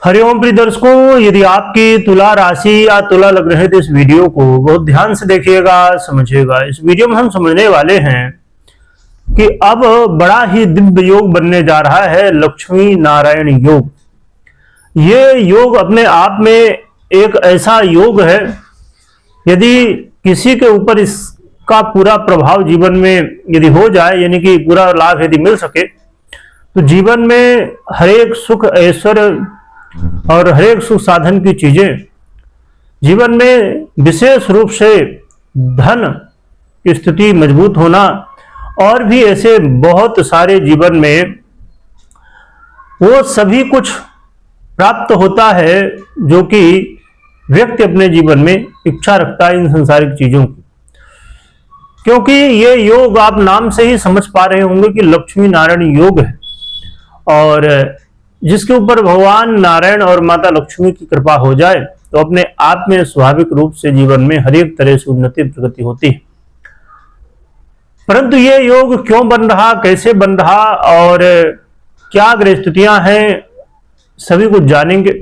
हरिओम प्रिय दर्शकों, यदि आपकी तुला राशि या तुला लग रहे तो इस वीडियो को बहुत ध्यान से देखिएगा, समझिएगा। इस वीडियो में हम समझने वाले हैं कि अब बड़ा ही दिव्य योग बनने जा रहा है, लक्ष्मी नारायण योग। ये योग अपने आप में एक ऐसा योग है, यदि किसी के ऊपर इसका पूरा प्रभाव जीवन में यदि हो जाए, यानी कि पूरा लाभ यदि मिल सके, तो जीवन में हरेक सुख ऐश्वर्य और हरेक सुख साधन की चीजें, जीवन में विशेष रूप से धन की स्थिति मजबूत होना और भी ऐसे बहुत सारे जीवन में वो सभी कुछ प्राप्त होता है जो कि व्यक्ति अपने जीवन में इच्छा रखता है इन संसारिक चीजों की। क्योंकि ये योग आप नाम से ही समझ पा रहे होंगे कि लक्ष्मी नारायण योग है, और जिसके ऊपर भगवान नारायण और माता लक्ष्मी की कृपा हो जाए तो अपने आप में स्वाभाविक रूप से जीवन में हर एक तरह से उन्नति प्रगति होती है। परंतु ये योग क्यों बन रहा, कैसे बन रहा और क्या ग्रह स्थितियां हैं, सभी कुछ जानेंगे।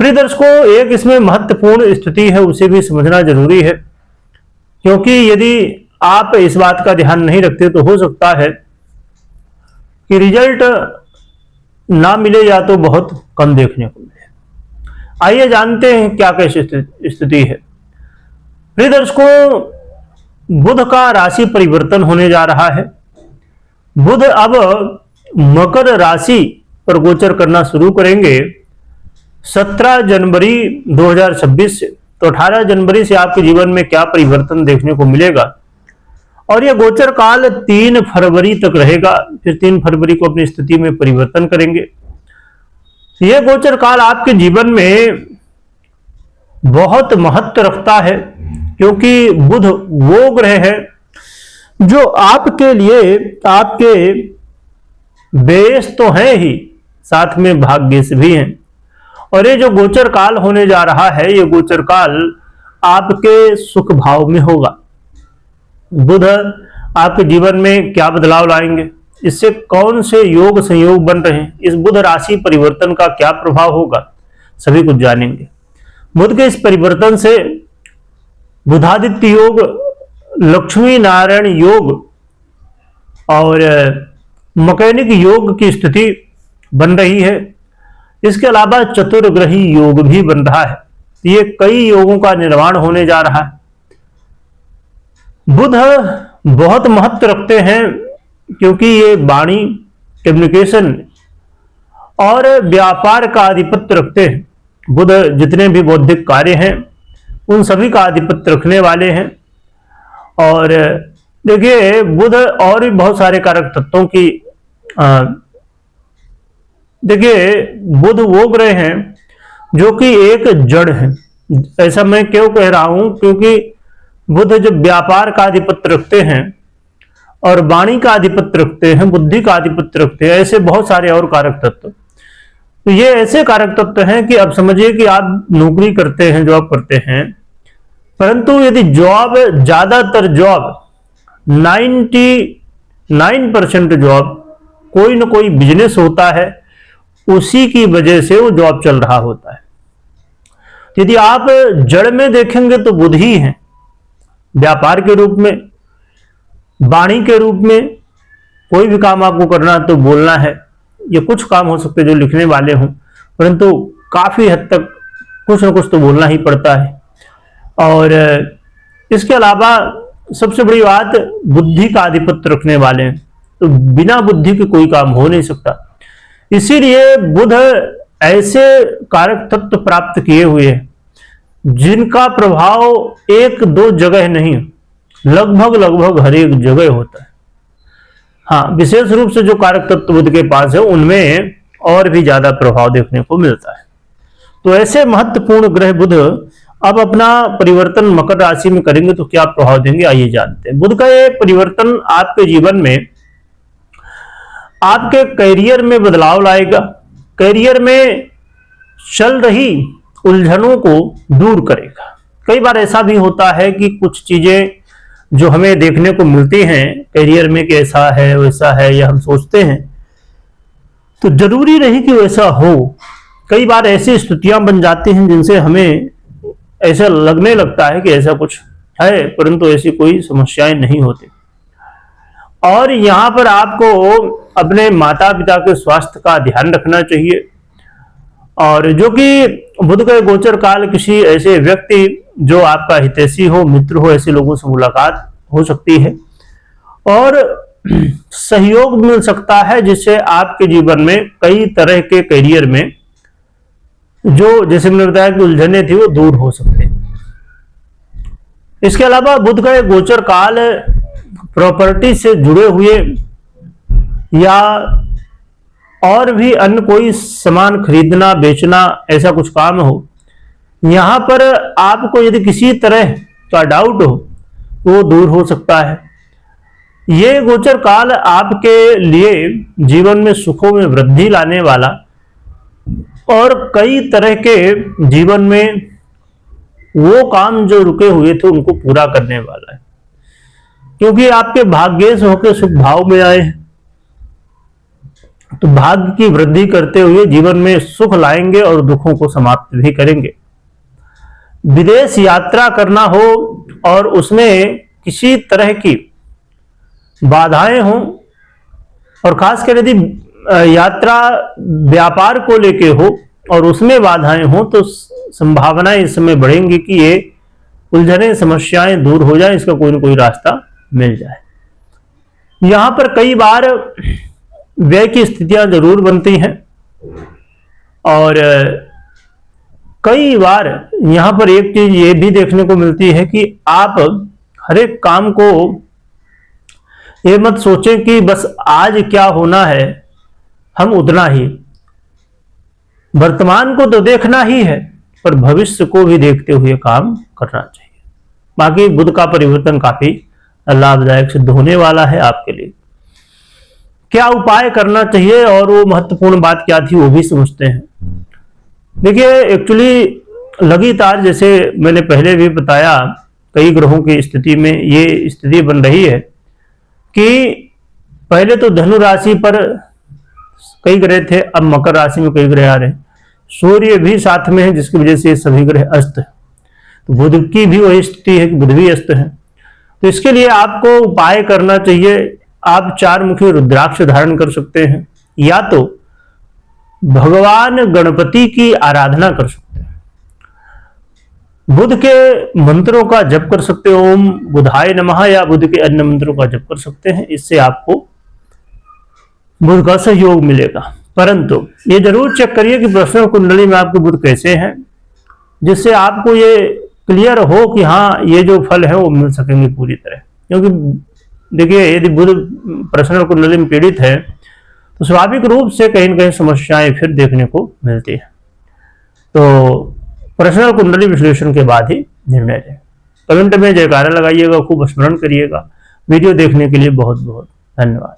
प्रिय दर्शकों, एक इसमें महत्वपूर्ण स्थिति है, उसे भी समझना जरूरी है, क्योंकि यदि आप इस बात का ध्यान नहीं रखते तो हो सकता है कि रिजल्ट ना मिले या तो बहुत कम देखने को मिले। आइए जानते हैं क्या कैसी स्थिति है। प्रिय दर्शकों, बुध का राशि परिवर्तन होने जा रहा है। बुध अब मकर राशि पर गोचर करना शुरू करेंगे 17 जनवरी 2026 से। तो 18 जनवरी से आपके जीवन में क्या परिवर्तन देखने को मिलेगा, और यह गोचर काल 3 फरवरी तक रहेगा। फिर 3 फरवरी को अपनी स्थिति में परिवर्तन करेंगे। यह गोचर काल आपके जीवन में बहुत महत्व रखता है, क्योंकि बुध वो ग्रह है जो आपके लिए, आपके बेस तो है ही, साथ में भाग्यश भी हैं। और ये जो गोचर काल होने जा रहा है, ये गोचर काल आपके सुख भाव में होगा। बुध आपके जीवन में क्या बदलाव लाएंगे, इससे कौन से योग संयोग बन रहे हैं, इस बुध राशि परिवर्तन का क्या प्रभाव होगा, सभी कुछ जानेंगे। बुध के इस परिवर्तन से बुधादित्य योग, लक्ष्मी नारायण योग और मकैनिक योग की स्थिति बन रही है। इसके अलावा चतुर्ग्रही योग भी बन रहा है। ये कई योगों का निर्माण होने जा रहा है। बुध बहुत महत्व रखते हैं, क्योंकि ये वाणी, कम्युनिकेशन और व्यापार का आधिपत्य रखते हैं। बुध जितने भी बौद्धिक कार्य हैं उन सभी का आधिपत्य रखने वाले हैं। और देखिए, बुध और भी बहुत सारे कारक तत्वों की देखिए, बुध वो ग्रह हैं जो कि एक जड़ है। ऐसा मैं क्यों कह रहा हूं, क्योंकि बुध जब व्यापार का आधिपत्य रखते हैं और वाणी का आधिपत्य रखते हैं, बुद्धि का आधिपत्य रखते हैं, ऐसे बहुत सारे और कारक तत्व। तो ये ऐसे कारक तत्व हैं कि अब समझिए कि आप नौकरी करते हैं, जॉब करते हैं, परंतु यदि जॉब, ज्यादातर जॉब, 99% जॉब कोई ना कोई बिजनेस होता है, उसी की वजह से वो जॉब चल रहा होता है। यदि आप जड़ में देखेंगे तो बुध ही हैं, व्यापार के रूप में, वाणी के रूप में। कोई भी काम आपको करना तो बोलना है, ये कुछ काम हो सकते जो लिखने वाले हों, परंतु काफी हद तक कुछ न कुछ तो बोलना ही पड़ता है। और इसके अलावा सबसे बड़ी बात, बुद्धि का आधिपत्य रखने वाले हैं, तो बिना बुद्धि के कोई काम हो नहीं सकता। इसीलिए बुध ऐसे कारक तत्व प्राप्त किए हुए हैं जिनका प्रभाव एक दो जगह नहीं, लगभग हर एक जगह होता है। हाँ, विशेष रूप से जो कारक तत्व बुध के पास है उनमें और भी ज्यादा प्रभाव देखने को मिलता है। तो ऐसे महत्वपूर्ण ग्रह बुध अब अपना परिवर्तन मकर राशि में करेंगे तो क्या प्रभाव देंगे, आइए जानते हैं। बुध का ये परिवर्तन आपके जीवन में आपके करियर में बदलाव लाएगा। करियर में चल रही उलझनों को दूर करेगा। कई बार ऐसा भी होता है कि कुछ चीजें जो हमें देखने को मिलती हैं करियर में कि ऐसा है वैसा है, या हम सोचते हैं, तो जरूरी नहीं कि वैसा हो। कई बार ऐसी स्थितियां बन जाती हैं जिनसे हमें ऐसा लगने लगता है कि ऐसा कुछ है, परंतु ऐसी कोई समस्याएं नहीं होती। और यहाँ पर आपको अपने माता पिता के स्वास्थ्य का ध्यान रखना चाहिए, और जो कि बुध के गोचर काल किसी ऐसे व्यक्ति जो आपका हितैषी हो, मित्र हो, ऐसे लोगों से मुलाकात हो सकती है और सहयोग मिल सकता है, जिससे आपके जीवन में कई तरह के करियर में जो जैसे मैंने बताया कि उलझने थी वो दूर हो सकते हैं। इसके अलावा बुध का गोचर काल प्रॉपर्टी से जुड़े हुए या और भी अन्य कोई सामान खरीदना बेचना ऐसा कुछ काम हो, यहां पर आपको यदि किसी तरह का डाउट हो तो वो दूर हो सकता है। ये गोचर काल आपके लिए जीवन में सुखों में वृद्धि लाने वाला और कई तरह के जीवन में वो काम जो रुके हुए थे उनको पूरा करने वाला है, क्योंकि आपके भाग्येश होकर सुख भाव में आए हैं, तो भाग्य की वृद्धि करते हुए जीवन में सुख लाएंगे और दुखों को समाप्त भी करेंगे। विदेश यात्रा करना हो और उसमें किसी तरह की बाधाएं हों, और खासकर यदि यात्रा व्यापार को लेके हो और उसमें बाधाएं हों, तो संभावनाएं इस समय बढ़ेंगी कि ये उलझने समस्याएं दूर हो जाए, इसका कोई ना कोई रास्ता मिल जाए। यहां पर कई बार व्यय की स्थितियां जरूर बनती हैं, और कई बार यहां पर एक चीज ये भी देखने को मिलती है कि आप हर एक काम को ये मत सोचें कि बस आज क्या होना है हम उतना ही, वर्तमान को तो देखना ही है पर भविष्य को भी देखते हुए काम करना चाहिए। बाकी बुध का परिवर्तन काफी लाभदायक सिद्ध होने वाला है आपके लिए। क्या उपाय करना चाहिए और वो महत्वपूर्ण बात क्या थी वो भी समझते हैं। देखिए, एक्चुअली लगातार जैसे मैंने पहले भी बताया, कई ग्रहों की स्थिति में ये स्थिति बन रही है कि पहले तो धनु राशि पर कई ग्रह थे, अब मकर राशि में कई ग्रह आ रहे हैं, सूर्य भी साथ में है जिसकी वजह से सभी ग्रह अस्त है, तो बुध की भी वही स्थिति है कि बुध भी अस्त है। तो इसके लिए आपको उपाय करना चाहिए। आप 4 मुखी रुद्राक्ष धारण कर सकते हैं, या तो भगवान गणपति की आराधना कर सकते हैं, बुध के मंत्रों का जप कर सकते हैं, ओम बुधाय नमः, या बुध के अन्य मंत्रों का जप कर सकते हैं। इससे आपको बुध का सहयोग मिलेगा। परंतु ये जरूर चेक करिए कि पर्सनल कुंडली में आपके बुध कैसे हैं, जिससे आपको ये क्लियर हो कि हाँ ये जो फल है वो मिल सकेंगे पूरी तरह। क्योंकि देखिए, यदि बुध पर्सनल कुंडली में पीड़ित है तो स्वाभाविक रूप से कहीं न कहीं समस्याएं फिर देखने को मिलती है। तो पर्सनल कुंडली विश्लेषण के बाद ही निर्णय लें। कमेंट में जयकारा लगाइएगा, खूब स्मरण करिएगा। वीडियो देखने के लिए बहुत बहुत धन्यवाद।